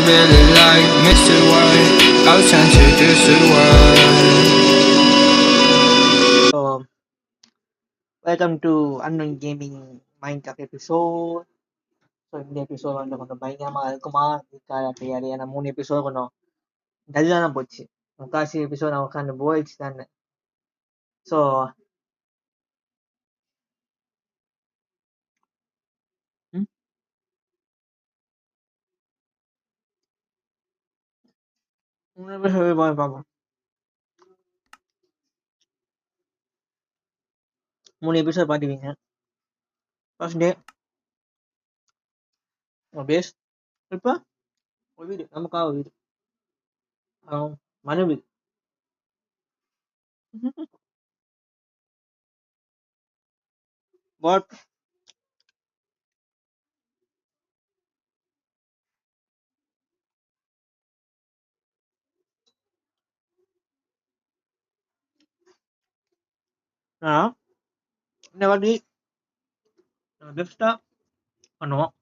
really like Mr. White. I'll turn to this one. So, welcome to Unknown Gaming Minecraft episode. So இந்த episode வந்து கொஞ்சம் பயங்கரமாக இருக்குமா இருக்காது தெரியாது. ஏன்னா 3 எபிசோட் கொஞ்சம் டல்லாக தான் போச்சு. முக்காசி எபிசோட் நான் உட்காந்து போயிடுச்சு தானே. ஸோ பார்ப்போம். 3 எபிசோட் பார்த்துவீங்க. ஃபர்ஸ்ட் டே பேஸ் இப்போ ஒரு வீடு, நமக்காக ஒரு வீடு, மன வீடு. வாட் இந்த வாட்டி நம்ம பெஸ்ட்டாக பண்ணுவோம்.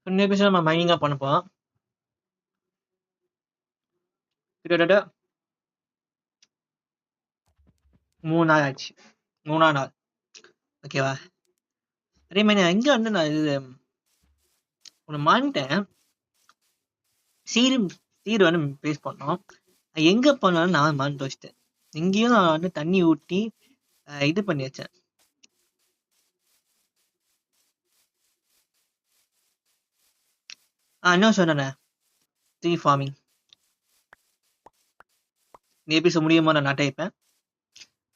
இந்த எபிசோட் நம்ம மைனிங்காக பண்ண போகிறோம். கிட்டத்தட்ட 3 நாள் ஆச்சு. 3ஆம் நாள். ஓகேவா? அதே மாதிரி நான் எங்கே வந்து நான் இது ஒன்று மாறிட்டேன். சீடு வந்து பேஸ் பண்ணோம். எங்கே பண்ணாலும் நான் மறந்து வச்சிட்டேன். எங்கேயும் நான் வந்து தண்ணி ஊற்றி இது பண்ணி வச்சேன். என்ன சொன்னேன், ட்ரீ ஃபார்மிங் இந்த எபிசோட் முடியுமோ நான் நட்டைப்பேன்.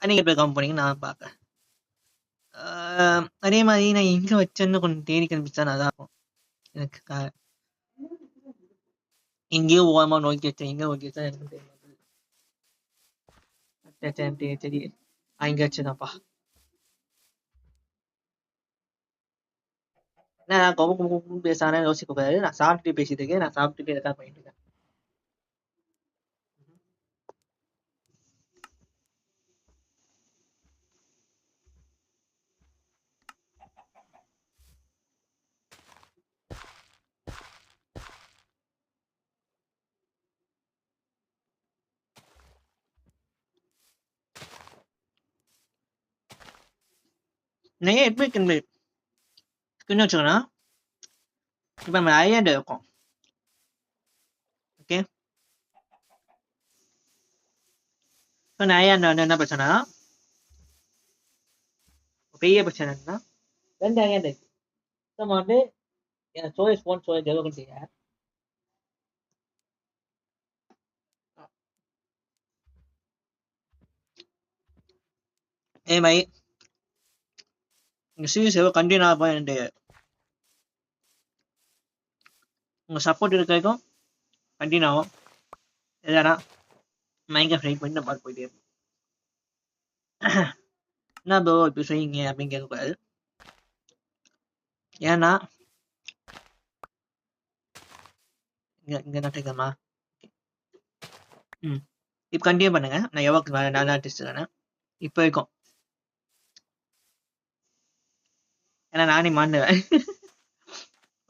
நீங்கள் போய் கவுண்ட் பண்ணிங்க, நான் பார்ப்பேன். அதே மாதிரி நான் எங்கே வச்சேன்னு கொஞ்சம் தேடி கண்டுபிடிச்சா நல்லா இருக்கும். எனக்கு எங்கேயோ ஓரமாக நோக்கி வச்சேன், எங்கே நோக்கி வச்சா எனக்கு தெரியாது. சரி இங்கே வச்சுதான்ப்பா. நான் கோபம் பேசானே யோசிக்க கூடாது. நான் சாப்பிட்டு பேசிட்டு இருக்கேன். நான் சாப்பிட்டுட்டு எதாவது பண்ணிட்டு இருக்கேன். நிறைய எப்படி வச்சுக்கோன்னா இப்போ நம்ம ஐயாண்டு இருக்கோம். ஓகே, இப்போ நான் ஐயாண்டு வந்து என்ன பிரச்சனை, பெரிய பிரச்சனை என்னன்னா 2 ஐயாண்டு இருக்கு. நம்ம வந்து என் ஸ்டோரேஜ் ஃபோன் ஸ்டோரேஜ் எவ்வளோ கொடுத்தீங்க. அதே மாதிரி இந்த சீரிஸ் எவ்வளோ கண்டினியூ ஆகும் என்று உங்கள் சப்போர்ட் இருக்க வரைக்கும் கண்டினியூ ஆகும். இல்லைனா மைண்ட்கிராஃப்ட் ட்ரை பண்ணி நம்ம போயிட்டே இருக்கும். என்ன ப்ரோ இப்படி செய்யுங்க அப்படின்னு கேட்கக்கூடாது. ஏன்னா இங்கே நட்டுக்கமா இப்போ கண்டினியூ பண்ணுங்க. நான் எவ்வளோக்கு நல்லா டெஸ்ட் இருக்கேன் இப்போ இருக்கும். ஏன்னா நானே மாண்டுவேன்.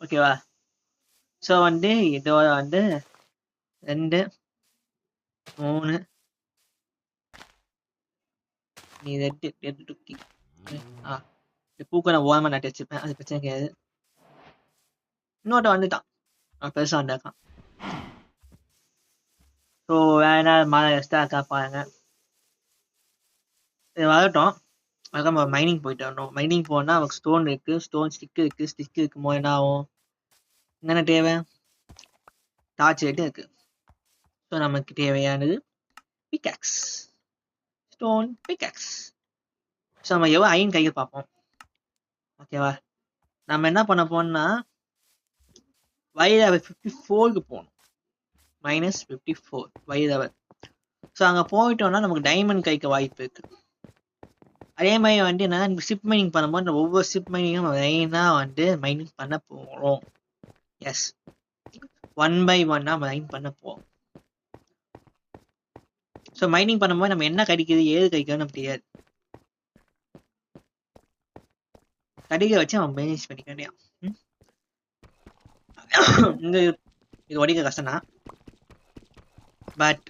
ஓகேவா? ஸோ வந்து இதோட வந்து 2 3 நீ ரெட்டு டுக்கி பூக்க நான் ஓரமாக நட்டு வச்சுப்பேன். அது பிரச்சனை கிடையாது. இன்னொருத்த வந்துட்டான், பெருசாக வந்திருக்கான். ஸோ வேற மழை எக்ஸ்ட்ரா இருக்கா பாருங்க. இது வரட்டும். அதுக்கு நம்ம மைனிங் போயிட்டு வரணும். மைனிங் போனால் நமக்கு ஸ்டோன் இருக்குது, ஸ்டோன் ஸ்டிக் இருக்குது. ஸ்டிக் இருக்கும்போது என்ன ஆகும், என்னென்ன தேவை, டார்ச் லைட்டு இருக்குது. ஸோ நமக்கு தேவையானது பிக்காக்ஸ், ஸ்டோன் பிக்காக்ஸ். ஸோ நம்ம எவ்வளோ அயன் கையில் பார்ப்போம். ஓகேவா? நம்ம என்ன பண்ண போனோம்னா வயலவர் 54க்கு போகணும். -54 வயலவர். ஸோ அங்கே போயிட்டோம்னா நமக்கு டைமண்ட் கைக்கு வாய்ப்பு இருக்கு. அதே மாதிரி வந்து என்னன்னா ஷிப் மைனிங் பண்ணும்போது நம்ம ஒவ்வொரு ஷிப் மைனிங்கும் லைனாக வந்து மைனிங் பண்ண போகிறோம். எஸ், 1 by 1 மைன் பண்ண போகிறோம். ஸோ மைனிங் பண்ணும்போது நம்ம என்ன கிடைக்குது ஏது கிடைக்குதுன்னு நமக்கு தெரியாது. கடிகை வச்சு நம்ம மேனேஜ் பண்ணிக்க வேண்டியா. இந்த இது உடைக்க கஷ்டம் தான். பட்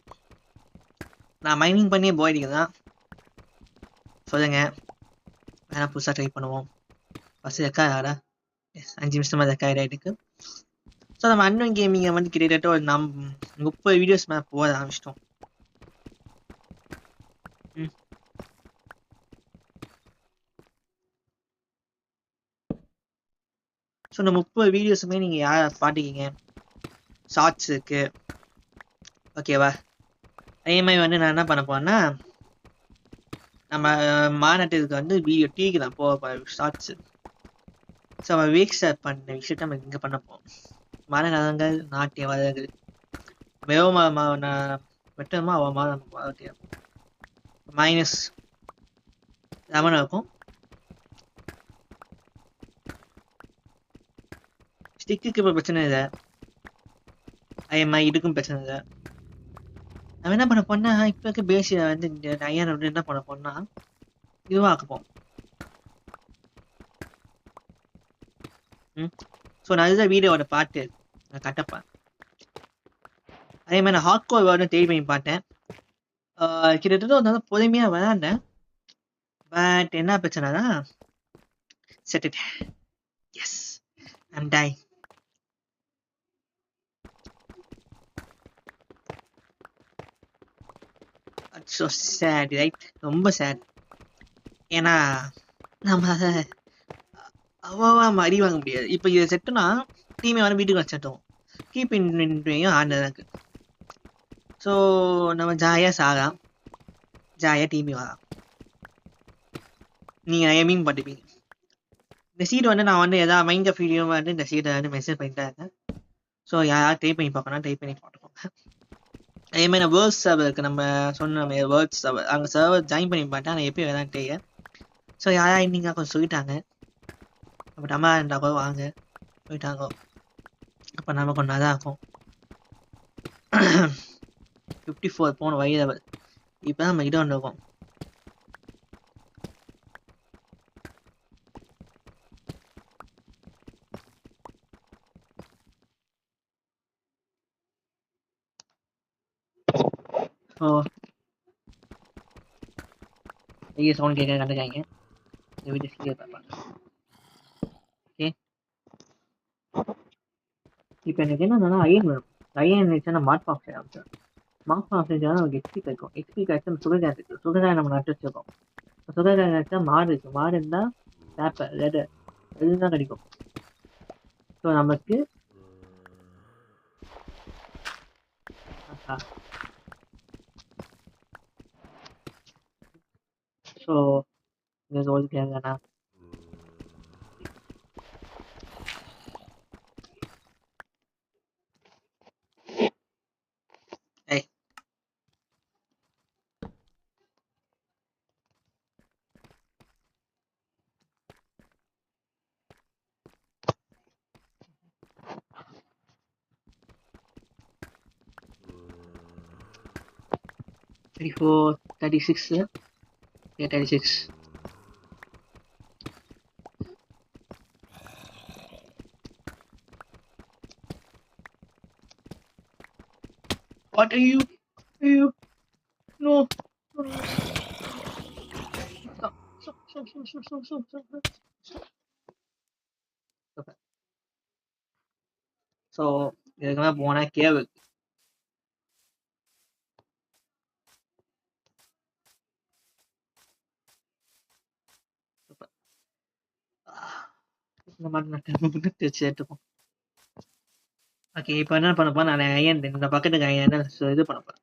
நான் மைனிங் பண்ணி போய் அடிக்கிறதான். சொல்லுங்க, வேணா புதுசாக ட்ரை பண்ணுவோம். ஃபஸ்ட்டு ரெக்கார்ட் ஆடா 5 நிமிஷமாக ரெக்கார்ட் ஆகிட்டு. ஸோ நம்ம அண்ணன் கேமிங்கை வந்து கிட்டத்தட்ட ஒரு 30 வீடியோஸ் மேலே போக ஆரம்பிச்சிட்டோம். ஸோ இந்த 30 வீடியோஸுமே நீங்கள் யார் பாட்டிக்கிங்க, ஷார்ட்ஸ் இருக்கு, ஓகேவா? அதே மாதிரி வந்து நான் என்ன பண்ண போறேன்னா, நம்ம மாநாட்டுக்கு வந்து வீடியோ டிவிக்கு தான் போக ஷார்ட்ஸு. ஸோ நம்ம வீக் ஷேர் பண்ண விஷயத்த நம்ம இங்கே பண்ண போகிறோம். மரநலங்கள் நாட்டிய வளர்கள் வெட்டமா மைனஸ் 11 இருக்கும். ஸ்டிக்குக்கு இப்போ பிரச்சனை இல்லை, அதே இதுக்கும் பிரச்சனை இல்லை. நம்ம என்ன பண்ண போனா இப்போ இருக்க பேசிய வந்து இந்த ஐயன் வந்து என்ன பண்ண போனா இதுவாக்கப்போம். ஸோ நான் அதுதான் வீடியோட பாட்டு நான் கட்டப்பேன். அதே மாதிரி நான் ஹாட்கோர் வேர்டு தேடி பண்ணி பார்த்தேன். கிட்டத்தட்ட வந்து பொறுமையாக விளாண்டேன். பட் என்ன பிரச்சனைனா செத்துட்டேன். Yes, I'm dying. So sad, right? ரொம்ப சேட். ஏன்னா நம்ம அதை அவ்வளோ அடி வாங்க முடியாது. இப்போ இதை செட்டுனா டீமே வந்து வீட்டுக்கு வச்சுட்டோம், கீப் இன்ட்ரையும் ஆடினது எனக்கு. ஸோ நம்ம ஜாலியாக சாகலாம், ஜாலியாக டீமே வரலாம். நீங்கள் எய்மிங் பண்ணிப்பீங்க. இந்த சீட் வந்து நான் வந்து எதாவது மைண்ட் வீடியோ வந்து இந்த சீட்டை வந்து மெசேஜ் பண்ணிட்டு இருக்கேன். ஸோ யாராவது ட்ரை பண்ணி பார்க்கணும், ட்ரை பண்ணி பார்த்துக்கோங்க. அதே மாதிரி நான் வேர்ல்ட் சர்வர் இருக்குது, நம்ம சொன்ன வேர்ல்ட் சர்வர், அங்கே சர்வர் ஜாயின் பண்ணி பார்த்தேன். நான் எப்பயும் விளாண்டே. ஸோ யாரா நீங்கள் கொஞ்சம் சொல்லிட்டாங்க, அப்போ நம்ம இருந்தால் கூட வாங்க போயிட்டாங்க. அப்போ நம்ம கொஞ்சம் நல்லா இருக்கும். 54 போன வழி லெவல். இப்போ நம்ம இடம் வந்துருக்கோம். ஸோ பெரிய சவுண்ட் கேட்க கண்டுக்காங்க, இந்த வீடியோ சீக்கிரம் பார்ப்பாங்க. ஓகே, இப்போ எனக்கு என்னன்னா ஐயன் வேணும். ஐயன் இருந்துச்சுன்னா மார்க் பாக்ஸ் ஆரம்பிச்சேன். மார்க் பாக்ஸ் செஞ்சால் நமக்கு எக்ஸ்பி கிடைக்கும். எக்ஸ்பி கிடைச்சா சுகர்காய் இருக்குது, சுகர்காய் நம்ம நட்டு வச்சுருக்கோம். சுகர்காய் கிடைச்சா மாடு இருக்குது, மாடு இருந்தால் பேப்பர் லெதர் எதுதான் கிடைக்கும். ஸோ நமக்கு ஸோ இந்த ரோல் கேங்கண்ணா ஏய் $34, $36, yeah, 36. What are you? No. Stop. So இதுக்கு மேலே போனா கேவ். இந்த மாதிரி நான் வச்சு எடுத்துப்போம். ஓகே, இப்போ என்ன பண்ணப்போ நான் ஐயன் இந்த பக்கத்துக்கு ஐயன் இது பண்ணப்போ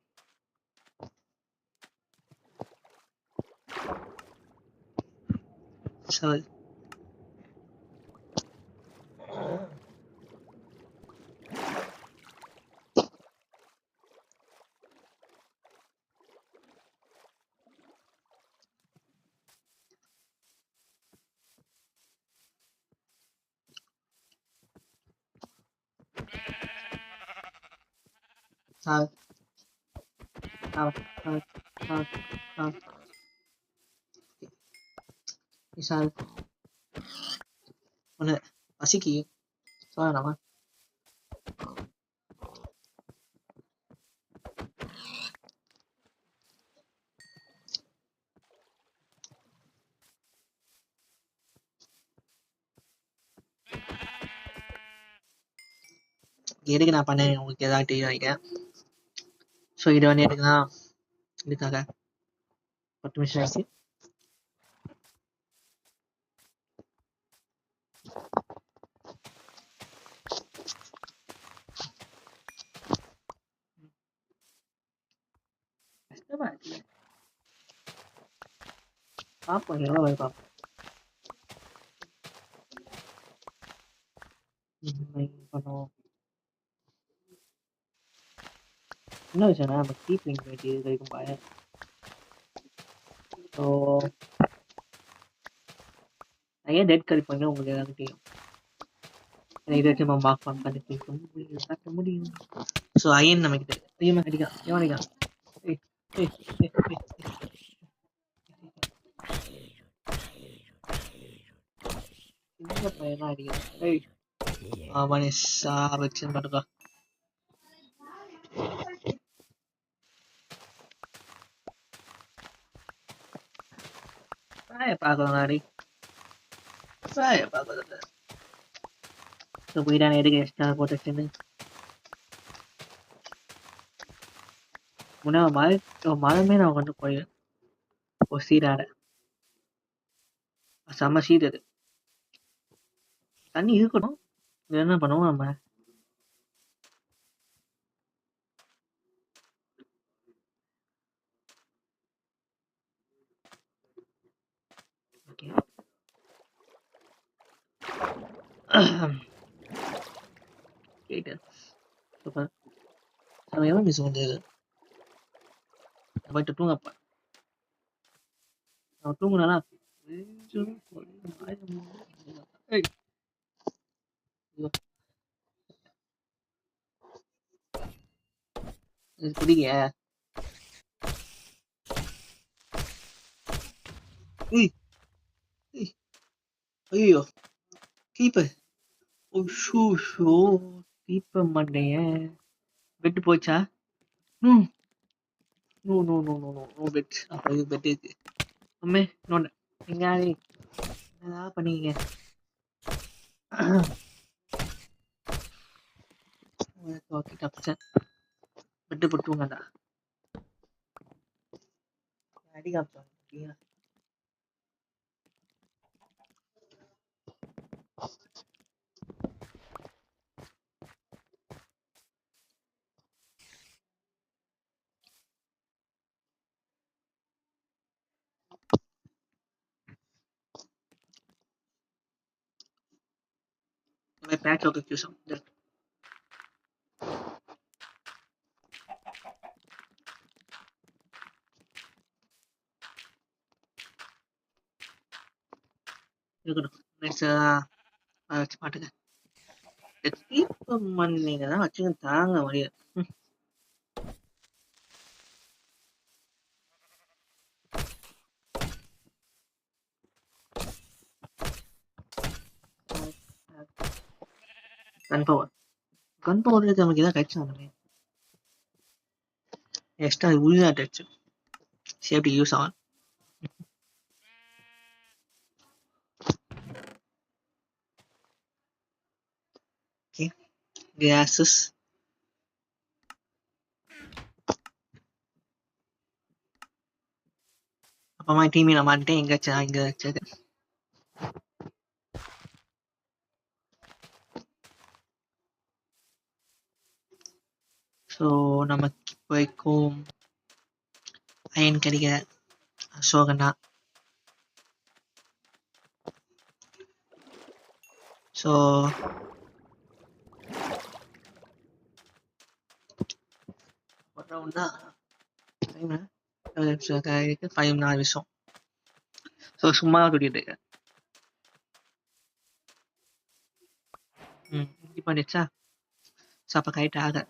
சரி. சார் ஒன்று பசிக்கு சொல்லலாமா? எதுக்கு நான் பண்ணேன் உங்களுக்கு ஏதாவது தெரியும் நினைக்கிறேன். ஸோ இது வந்து எதுக்குன்னா இதுக்காக 10 நிமிஷம் ஆச்சு. கஷ்டமா இருக்குல்ல, பார்ப்போம் எவ்வளோ வரை பார்ப்போம். பண்ணுவோம். என்ன விஷயம்னா நம்ம கீப் லிங்க் வேண்டி இது வரைக்கும் பாய. ஸோ நான் ஏன் டெட் கரெக்ட் பண்ண உங்களுக்கு ஏதாவது தெரியும். இதை வச்சு நம்ம மார்க் பண்ணி காட்ட முடியும். ஸோ அயன் நமக்கு தெரியும். அடிக்கா எவன் அடிக்கா. ஏய் ஏய் ஏய் ஏய் சின்ன பையனா அடிக்கிறான். ஏய் அவனை சாவச்சு மட்டுக்கா. சாய பார்க்கலாம் அடி சாய பார்க்கறது. ஸோ போயிட்டான எடுக்க எக்ஸ்ட்ரா போட்டுச்சுன்னு முன்னே மரமே நான் கொண்டு போய் ஒரு சீடாட செம்ம சீட் அது. தண்ணி இருக்கணும். இது என்ன பண்ணுவோம் நம்ம. Okay super. நம்ம எவ்வளோ மிஸ் பண்ணுறது போயிட்டு தூங்கப்பா. நம்ம தூங்குனா குடிங்க. ஐயோ கீப்பர் ஷூ கீப்பர் மாட்டேங்க. பெட்டு போச்சா? No no no no no no no bet. அப்போ இது பெட் இருக்கு. அம்மே நோண்ட எங்க என்னதான் பண்ணீங்க. ஓகே தப்பிச்சேன். பெட்டு போட்டு தூங்கடா. அடி காமிச்சோம். பேட்ச் ஓகே கியூசம் இருக்கட்டும். நெக்ஸ்ட் வச்சு பாட்டுங்க. கீப்பர் பண்ணீங்க தான் வச்சுங்க தாங்க முடியாது. கன் பவர் நமக்கு ஏதாவது கிடைச்சாங்க எக்ஸ்ட்ரா உள்ள டச்சு சேஃப்டி யூஸ் ஆகும். ஓகே கேஸஸ் அப்புறமா டீமில் மாட்டேன் எங்கே வச்சா இங்கே வச்சது. ஸோ நமக்கு இப்போக்கும் அயன் கிடைக்க அசோகனா. ஸோ ரவுண்டா 5 நிமிஷம். ஸோ சும்மா சொல்லிட்டு இருக்கேன். இப்படி பண்ணிடுச்சா? ஸோ அப்போ கரெக்ட் ஆக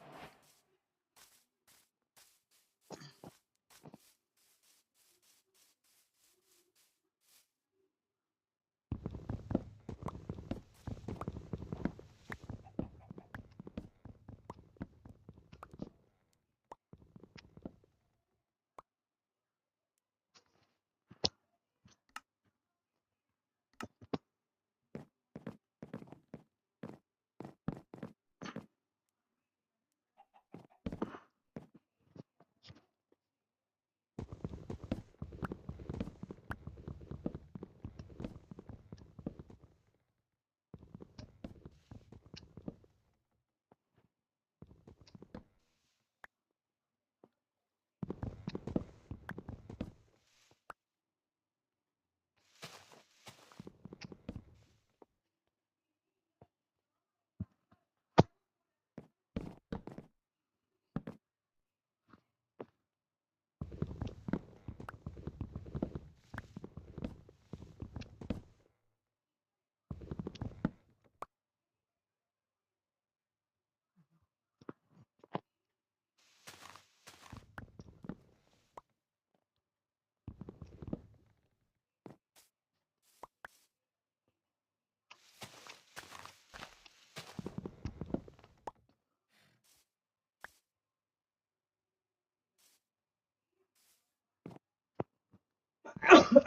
இங்கே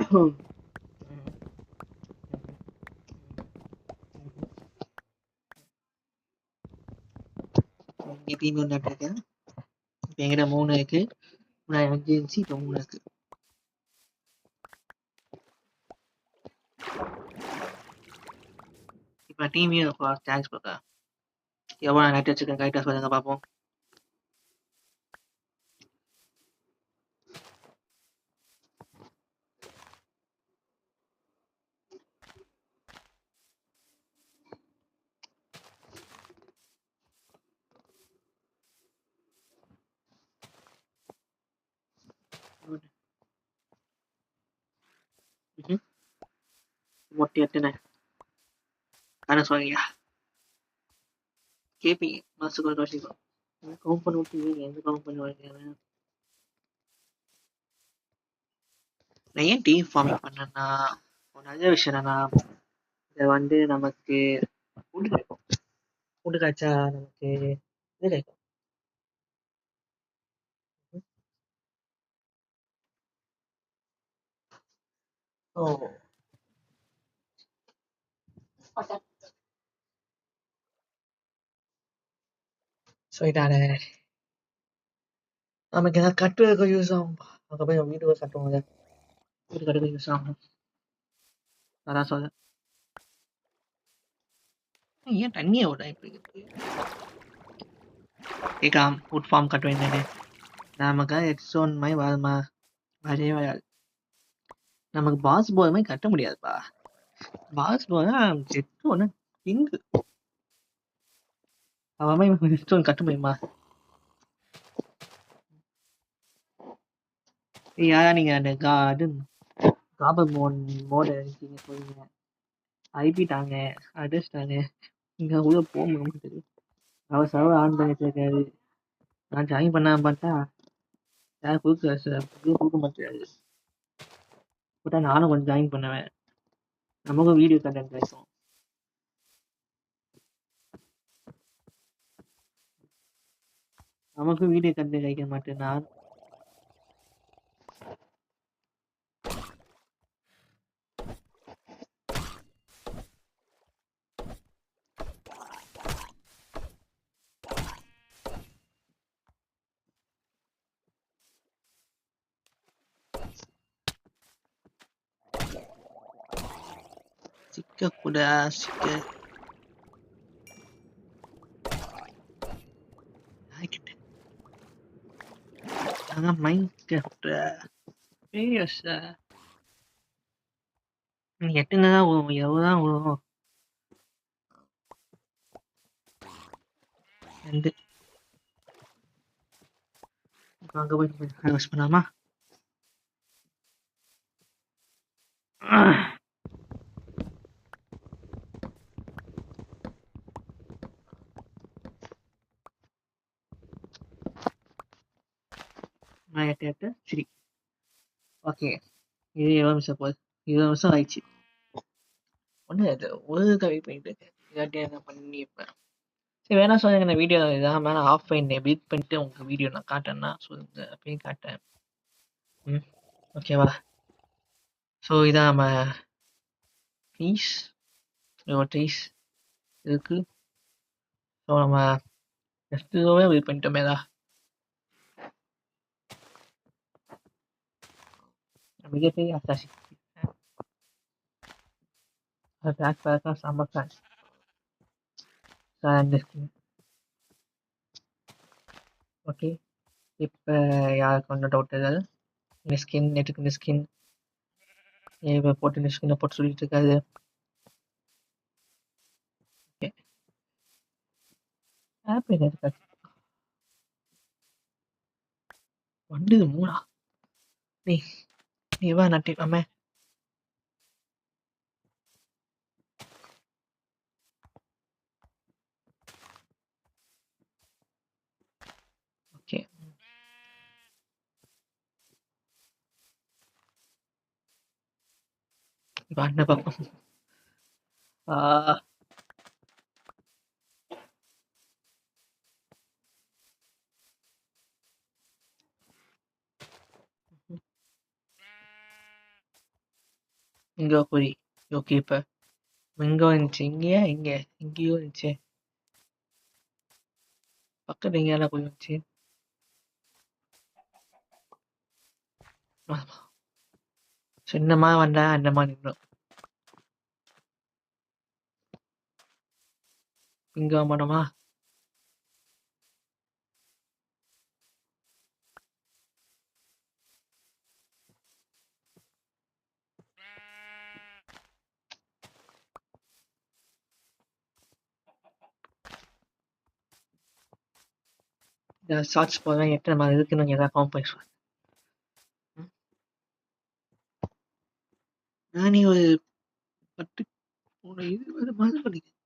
தீமை ஒன்றாட்டிருக்கேன். இப்போ எங்கிட்ட 3 இருக்கு. நான் எமர்ஜென்சி இப்போ 3 இருக்கு. இப்போ டீமையும் தேங்க்ஸ் பார்க்க எவ்வளோ நைட் வச்சுருக்கேன் கரெக்டாக சொல்லுங்க பார்ப்போம். மொட்டை எத்தனை தானே சொல்றீங்க கேட்பீங்க மாதத்துக்கு ஒரு வருஷம் கவுண்ட் பண்ணி விட்டுருவீங்க. எந்த கவுண்ட் பண்ணி வரீங்க? நான் ஏன் டீம் ஃபார்மிங் பண்ணேன்னா ஒரு நல்ல விஷயம் என்னன்னா இதை வந்து நமக்கு ஃபுட்டு கிடைக்கும். ஃபுட்டு கிடைச்சா நமக்கு இது கிடைக்கும். ஓ ஸோ இதான நமக்கு ஏதாவது கட்டுறதுக்கு யூஸ் ஆகும். அங்கே போய் வீடு கட்டுவோம். அதை வீடு கட்டுறதுக்கு யூஸ் ஆகும். அதான் சொல்ல ஏன் தண்ணியை விட இப்படி கேட்காம ஃபுட் ஃபார்ம் கட்ட வேண்டியது நமக்கு எக்ஸோன் மாதிரி வருமா? வரவே வராது. நமக்கு பாஸ் போய் மாதிரி கட்ட முடியாதுப்பா. பாஸ் போனா செட்டு ஒன்று கிங்கு அவன் மாதிரி எக்ஸோன் கட்ட முடியுமா? யாரா நீங்கள் அந்த காபல் மோட இருக்கீங்க சொல்லுங்க. ஐபி தாங்க அட்ரஸ் தாங்க இங்கே உள்ள போக முடியும். அவர் சர்வர் ஆன் பண்ணிட்டு இருக்காரு. நான் ஜாயின் பண்ணாம பார்த்தா யாரும் கொடுக்க மாட்டேறாரு. போட்டா நானும் கொஞ்சம் ஜாயின் பண்ணுவேன். நமக்கும் வீடியோ கண்டென்ட் கிடைக்கும். நமக்கும் வீடியோ கண்டென்ட் கிடைக்க மாட்டேன். நான் சிக்க மைண்ட் எட்டுனதான் வரும். எவ்வளோதான் வரும் வந்து அங்கே போய் ஹார்வெஸ்ட் பண்ணலாமா? நான் 8 சரி ஓகே. இது 20 நிமிஷம் போகுது. 20 நிமிஷம் ஆயிடுச்சு. ஒன்றும் இது ஒரு வெயிட் பண்ணிட்டு இருக்கேன். இதாட்டி நான் பண்ணியிருப்பேன். சரி வேணா சொல்லுங்க. இந்த வீடியோ இதான் மேலே ஆஃப் பண்ணி பீட் பண்ணிட்டு உங்கள் வீடியோ நான் காட்டேன்னா சொல்லுங்க. அப்படியே காட்டேன். ஓகேவா? ஸோ இதான் நம்ம ட்ரீஸ் ட்ரீஸ் இருக்கு. ஸோ நம்ம எஸ்டோவே பீட் பண்ணிட்டோமே தான். மிகப்பெரிய அட்டாசி பேக் பேக்காக செம்ம ஃபேன் ஓகே. இப்போ யாருக்கு ஒன்றும் டவுட் இருக்காது. இந்த ஸ்கின் நெட்டுக்கு இந்த ஸ்கின் இப்போ போட்டு இந்த ஸ்கின்னை போட்டு சொல்லிட்டு இருக்காது. ஓகே ஹாப்பி இருக்காது. வண்டுது 3 நீ வா நட்டி அம்மே. ஓகே இப்போ அண்ணன் பார்ப்போம். இங்கே குறி ஓகே இப்போ இங்கே வந்துச்சு இங்கேயா எங்கேயோ இருந்துச்சு பக்கத்துல எங்கேயால போய் வந்துச்சு சின்னமா வந்தா அந்தமா நின்றும் இங்க மாட்டோமா ஷார்ட்ஸ் போதான் எத்தனை மாதிரி இருக்குன்னு எதாவது கவுண்ட் பண்ணி சொல்லுங்க நானே ஒரு 10 ஒரு 20 மாதம் பண்ணிக்கிறேன்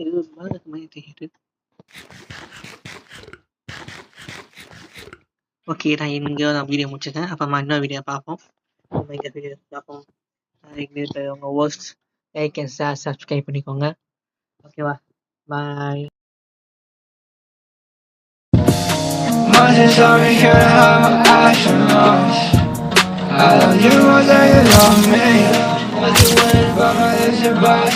20 மாதத்துக்கு மாதிரி தெரியுது ஓகே நான் இங்கே நான் வீடியோ முடிச்சுக்கேன் அப்புறமா இன்னொரு வீடியோ பார்ப்போம் நம்ம இந்த வீடியோ பார்ப்போம் எங்களுக்கு உங்கள் host like and share subscribe பண்ணிக்கோங்க ஓகேவா பாய் Months are here to have my passion lost. I love you more than you love me. But my lips are about